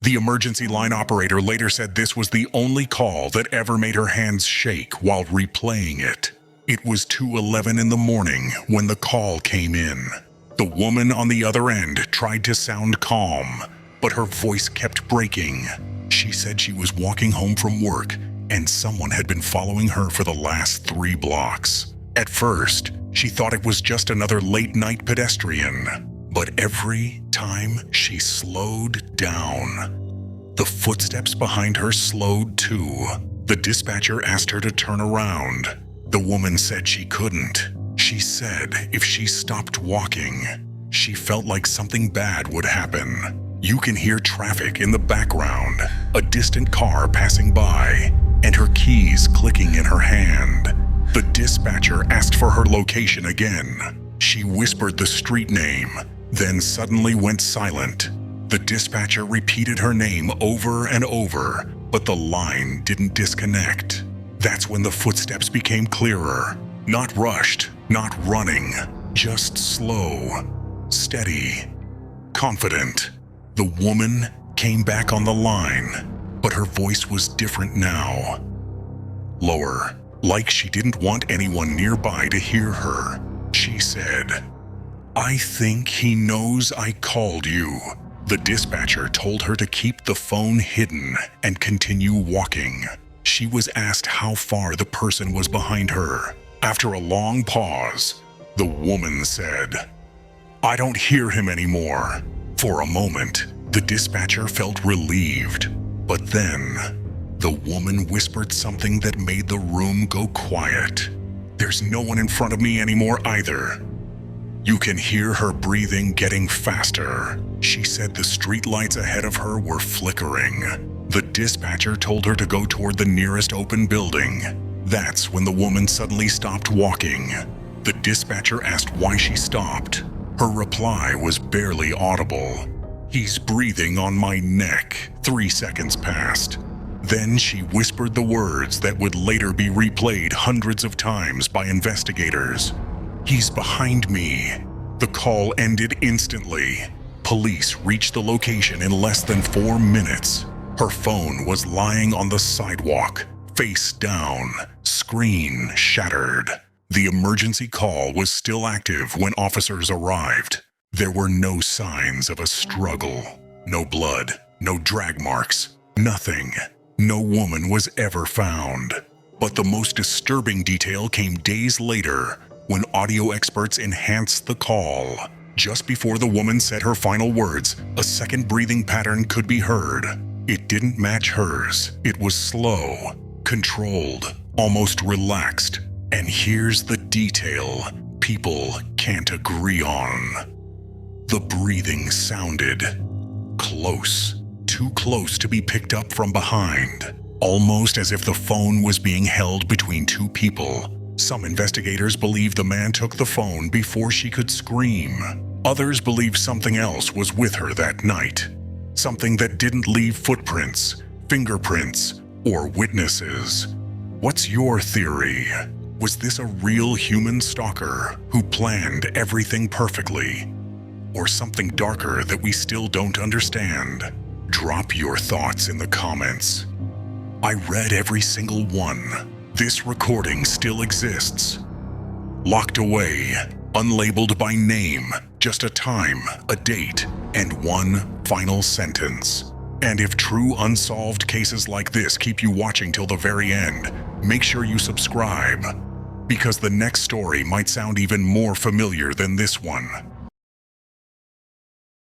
The emergency line operator later said this was the only call that ever made her hands shake while replaying it. It was 2:11 in the morning when the call came in. The woman on the other end tried to sound calm, but her voice kept breaking. She said she was walking home from work and someone had been following her for the last 3 blocks. At first, she thought it was just another late-night pedestrian, but every time she slowed down, the footsteps behind her slowed too. The dispatcher asked her to turn around. The woman said she couldn't. She said if she stopped walking, she felt like something bad would happen. You can hear traffic in the background, a distant car passing by, and her keys clicking in her hand. The dispatcher asked for her location again. She whispered the street name, then suddenly went silent. The dispatcher repeated her name over and over, but the line didn't disconnect. That's when the footsteps became clearer. Not rushed, not running, just slow, steady, confident. The woman came back on the line, but her voice was different now. Lower, like she didn't want anyone nearby to hear her. She said, "I think he knows I called you." The dispatcher told her to keep the phone hidden and continue walking. She was asked how far the person was behind her. After a long pause, the woman said, "I don't hear him anymore." For a moment, the dispatcher felt relieved, but then the woman whispered something that made the room go quiet. "There's no one in front of me anymore either." You can hear her breathing getting faster. She said the streetlights ahead of her were flickering. The dispatcher told her to go toward the nearest open building. That's when the woman suddenly stopped walking. The dispatcher asked why she stopped. Her reply was barely audible. "He's breathing on my neck." 3 seconds passed. Then she whispered the words that would later be replayed hundreds of times by investigators. "He's behind me." The call ended instantly. Police reached the location in less than 4 minutes. Her phone was lying on the sidewalk, face down, screen shattered. The emergency call was still active when officers arrived. There were no signs of a struggle. No blood, no drag marks, nothing. No woman was ever found. But the most disturbing detail came days later when audio experts enhanced the call. Just before the woman said her final words, a second breathing pattern could be heard. It didn't match hers. It was slow, controlled, almost relaxed. And here's the detail people can't agree on. The breathing sounded close, too close to be picked up from behind, almost as if the phone was being held between 2 people. Some investigators believe the man took the phone before she could scream. Others believe something else was with her that night, something that didn't leave footprints, fingerprints, or witnesses. What's your theory? Was this a real human stalker who planned everything perfectly? Or something darker that we still don't understand? Drop your thoughts in the comments. I read every single one. This recording still exists. Locked away, unlabeled by name, just a time, a date, and one final sentence. And if true unsolved cases like this keep you watching till the very end, make sure you subscribe, because the next story might sound even more familiar than this one.